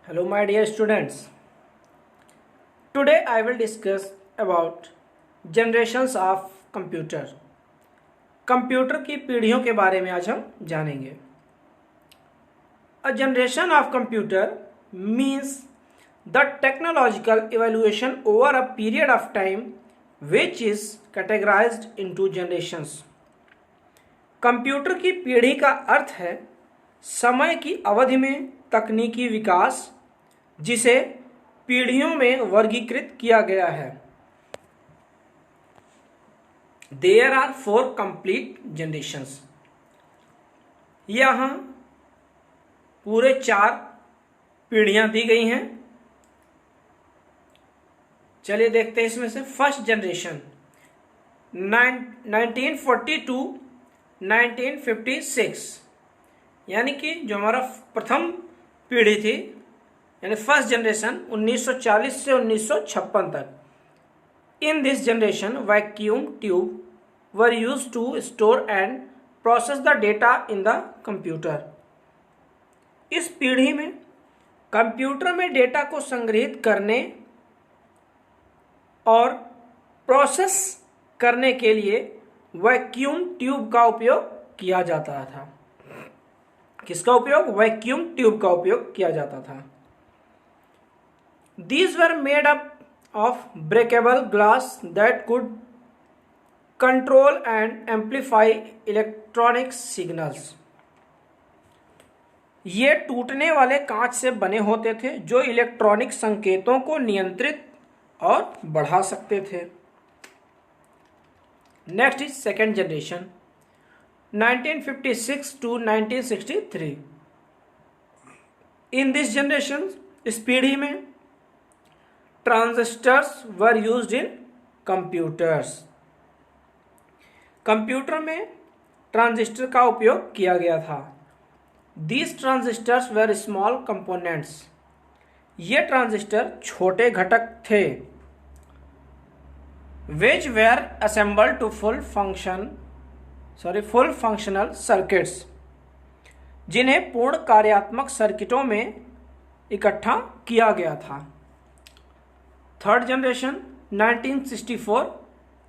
Hello my dear students. Today I will discuss about generations of computer. Computer की पीढ़ियों के बारे में आज हम जानेंगे. A generation of computer means the technological evolution over a period of time which is categorized into generations. Computer की पीढ़ी का अर्थ है समय की अवधि में तकनीकी विकास जिसे पीढ़ियों में वर्गीकृत किया गया है. There are 4 complete generations. यहाँ पूरे 4 पीढ़ियां दी गई हैं. चलिए देखते हैं इसमें से. फर्स्ट जनरेशन 1942 1956, यानी कि जो हमारा प्रथम पीढ़ी थी, यानी फर्स्ट जनरेशन 1940 से 1956 तक. In this generation vacuum tube were used to store and process the data in the computer. इस पीढ़ी में कंप्यूटर में डेटा को संग्रहित करने और प्रोसेस करने के लिए वैक्यूम ट्यूब का उपयोग किया जाता था. किसका उपयोग? वैक्यूम ट्यूब का उपयोग किया जाता था. These were made up of breakable glass that could control and amplify electronic signals. ये टूटने वाले कांच से बने होते थे जो इलेक्ट्रॉनिक संकेतों को नियंत्रित और बढ़ा सकते थे. Next is second generation 1956 to 1963. In this generation, इस पीढ़ी में transistors were used in computers. Computer में ट्रांजिस्टर का उपयोग किया गया था. These transistors were small components. ये ट्रांजिस्टर छोटे घटक थे. which were assembled to full functional circuits, जिन्हें पूर्ण कार्यात्मक सर्किटों में इकट्ठा किया गया था. Third generation 1964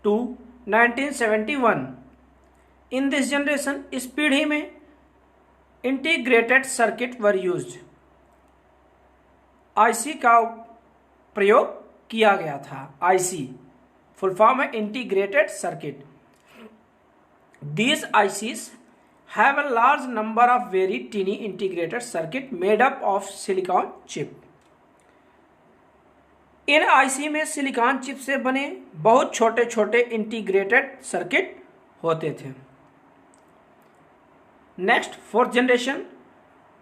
to 1971. In this generation, इस पीढ़ी में integrated circuit were used. IC का प्रयोग किया गया था. आईसी फुल फॉर्म है integrated circuit. These ICs have a large number of very tiny integrated circuit made up of silicon chip. इन IC में सिलिकॉन चिप से बने बहुत छोटे छोटे इंटीग्रेटेड सर्किट होते थे. Next fourth generation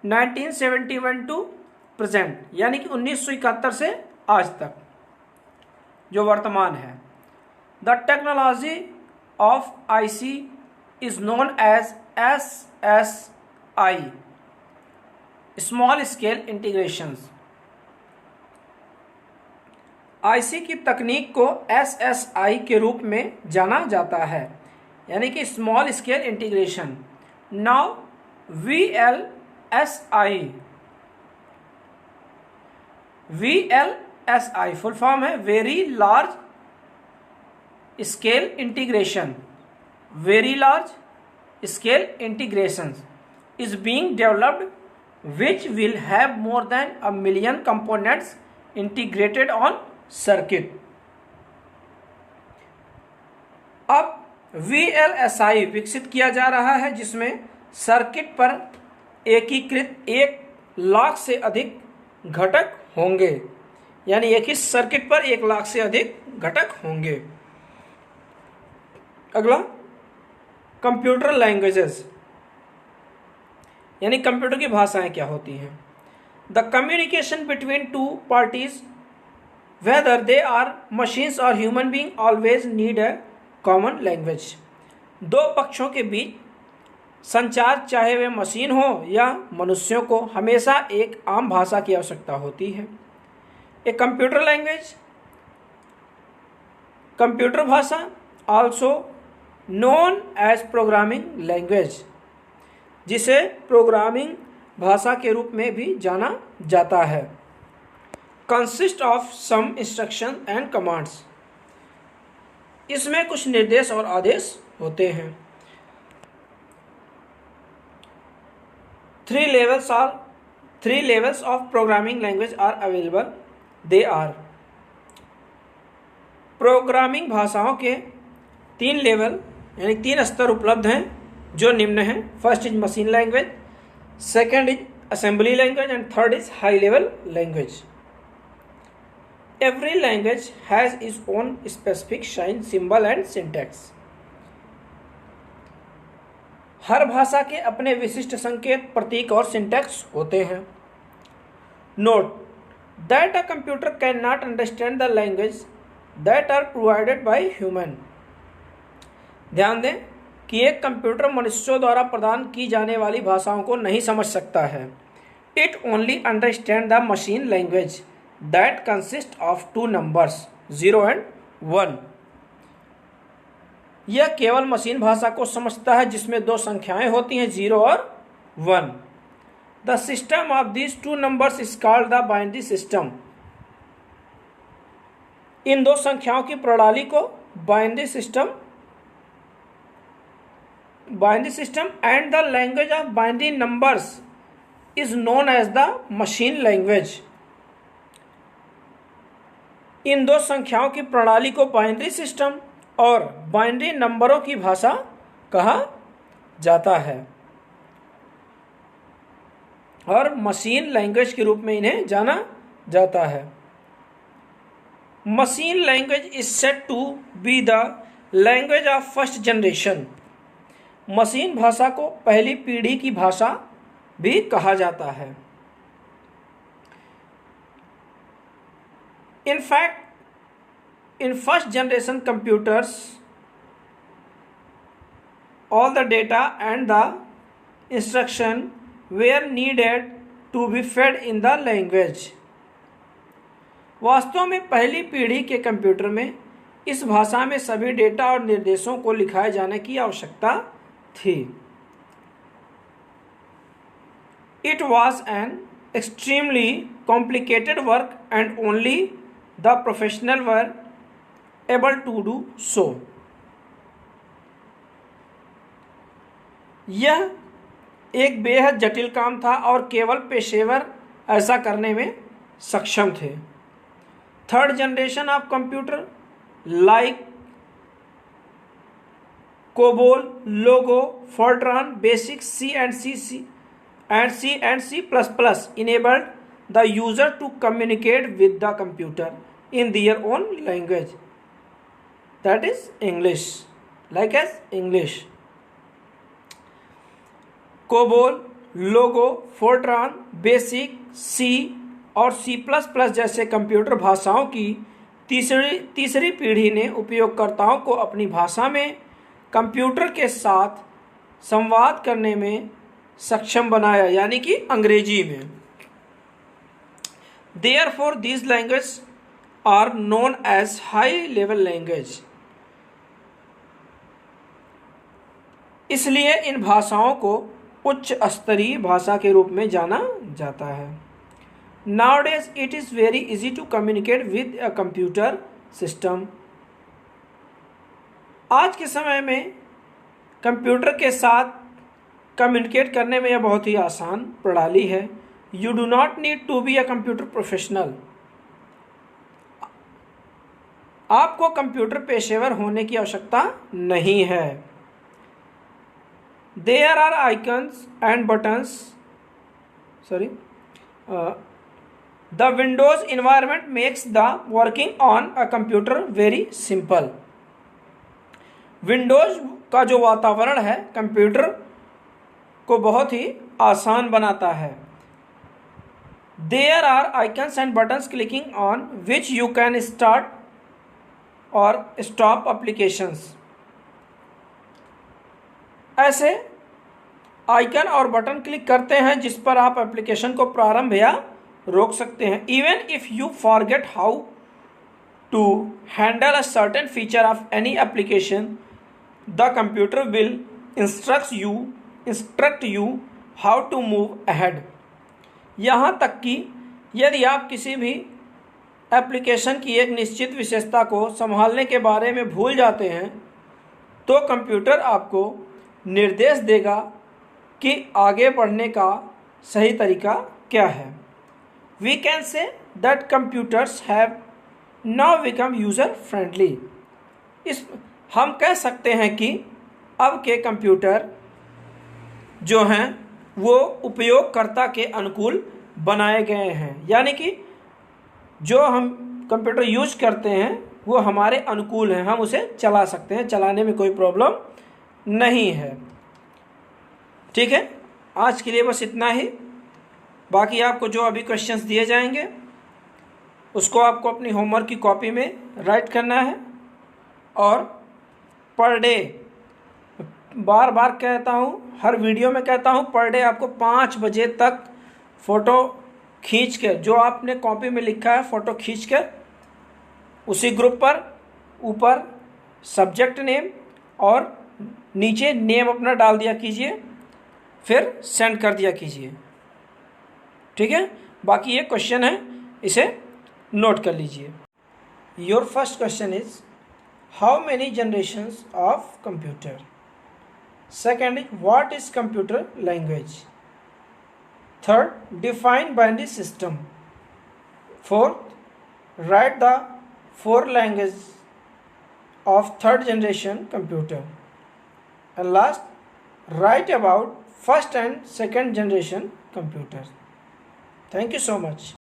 1971 to present, यानी कि 1971 से आज तक जो वर्तमान है. The technology of IC is known as SSI, small scale integrations. IC की तकनीक को SSI के रूप में जाना जाता है, यानी कि small scale integration. Now VLSI full form है very large scale integration. Very large scale integrations is being developed which will have more than 1 million components integrated on circuit. अब VLSI विकसित किया जा रहा है जिसमें सर्किट पर एकीकृत 1 लाख से अधिक घटक होंगे, यानी एक ही सर्किट पर 1 लाख से अधिक घटक होंगे. अगला कंप्यूटर लैंग्वेजेस, यानी कंप्यूटर की भाषाएं क्या होती हैं. The communication between 2 parties whether they are machines और human being always need a common language. 2 पक्षों के बीच संचार, चाहे वे मशीन हो या मनुष्यों को, हमेशा एक आम भाषा की आवश्यकता होती है. ए कंप्यूटर लैंग्वेज, कंप्यूटर भाषा, also known as programming language, जिसे प्रोग्रामिंग भाषा के रूप में भी जाना जाता है। Consist of some instruction and commands, इसमें कुछ निर्देश और आदेश होते हैं। Three levels of programming language are available. They are, programming भाषाओं के 3 लेवल यानी 3 स्तर उपलब्ध हैं, जो निम्न हैं। First is machine language, second is assembly language and third is high level language. Every language has its own specific sign, symbol and syntax. हर भाषा के अपने विशिष्ट संकेत, प्रतीक और सिंटैक्स होते हैं। Note that a computer can not understand the language that are provided by human. ध्यान दें कि एक कंप्यूटर मनुष्यों द्वारा प्रदान की जाने वाली भाषाओं को नहीं समझ सकता है। It only understand the machine language that consist of 2 numbers 0 and 1। यह केवल मशीन भाषा को समझता है जिसमें 2 संख्याएं होती हैं, 0 और 1। The system of these 2 numbers is called the binary system. इन 2 संख्याओं की प्रणाली को binary system and the language of binary numbers is known as the machine language. इन 2 संख्याओं की प्रणाली को बाइनरी सिस्टम और बाइनरी नंबरों की भाषा कहा जाता है और मशीन लैंग्वेज के रूप में इन्हें जाना जाता है। Machine language is said to be the language of first generation. Machine भाषा को पहली पीढ़ी की भाषा भी कहा जाता है। In fact, in first generation computers, all the data and the instruction were needed to be fed in the language. वास्तव में पहली पीढ़ी के कंप्यूटर में इस भाषा में सभी डेटा और निर्देशों को लिखाए जाने की आवश्यकता थी। It was an extremely complicated work and only the professional were able to do so. यह एक बेहद जटिल काम था और केवल पेशेवर ऐसा करने में सक्षम थे। Third generation of computer like COBOL, Logo, Fortran, BASIC, C and C++ enabled the user to communicate with the computer in their own language, that is English, like as English. COBOL, Logo, Fortran, BASIC, C और C++ जैसे computer भाषाओं की तीसरी पीढ़ी ने उपयोगकर्ताओं को अपनी भाषा में कंप्यूटर के साथ संवाद करने में सक्षम बनाया, यानी कि अंग्रेजी में। Therefore, these languages are known as high-level language. इसलिए इन भाषाओं को उच्च स्तरीय भाषा के रूप में जाना जाता है। Nowadays, it is very easy to communicate with a computer system. आज के समय में कंप्यूटर के साथ कम्युनिकेट करने में यह बहुत ही आसान प्रणाली है। You do not need to be a computer professional. आपको कंप्यूटर पेशेवर होने की आवश्यकता नहीं है। There are icons and buttons. The Windows environment makes the working on a computer very simple. Windows का जो वातावरण है कंप्यूटर को बहुत ही आसान बनाता है। There are icons and buttons clicking on which you can start or stop applications. ऐसे आइकन और बटन क्लिक करते हैं जिस पर आप एप्लीकेशन को प्रारंभ या रोक सकते हैं। Even if you forget how to handle a certain feature of any application, the computer will instruct you how to move ahead. यहाँ तक कि यदि आप किसी भी एप्लीकेशन की एक निश्चित विशेषता को संभालने के बारे में भूल जाते हैं तो कंप्यूटर आपको निर्देश देगा कि आगे बढ़ने का सही तरीका क्या है। We can say that computers have now become user friendly. हम कह सकते हैं कि अब के कंप्यूटर जो हैं वो उपयोगकर्ता के अनुकूल बनाए गए हैं, यानी कि जो हम कंप्यूटर यूज करते हैं वो हमारे अनुकूल हैं, हम उसे चला सकते हैं, चलाने में कोई प्रॉब्लम नहीं है। ठीक है, आज के लिए बस इतना ही। बाकी आपको जो अभी क्वेश्चंस दिए जाएंगे उसको आपको अपनी होमवर्क की कॉपी में राइट करना है और पर डे, बार बार कहता हूँ, हर वीडियो में कहता हूँ, पर डे आपको 5 बजे तक फ़ोटो खींच कर, जो आपने कॉपी में लिखा है फ़ोटो खींच कर उसी ग्रुप पर ऊपर सब्जेक्ट नेम और नीचे नेम अपना डाल दिया कीजिए, फिर सेंड कर दिया कीजिए। ठीक है, बाकी ये क्वेश्चन है, इसे नोट कर लीजिए। Your first question is how many generations of computer. Second is what is computer language. Third, define binary system. Fourth, write the 4 languages of 3rd generation computer. And last, write about 1st and 2nd generation computer. Thank you so much.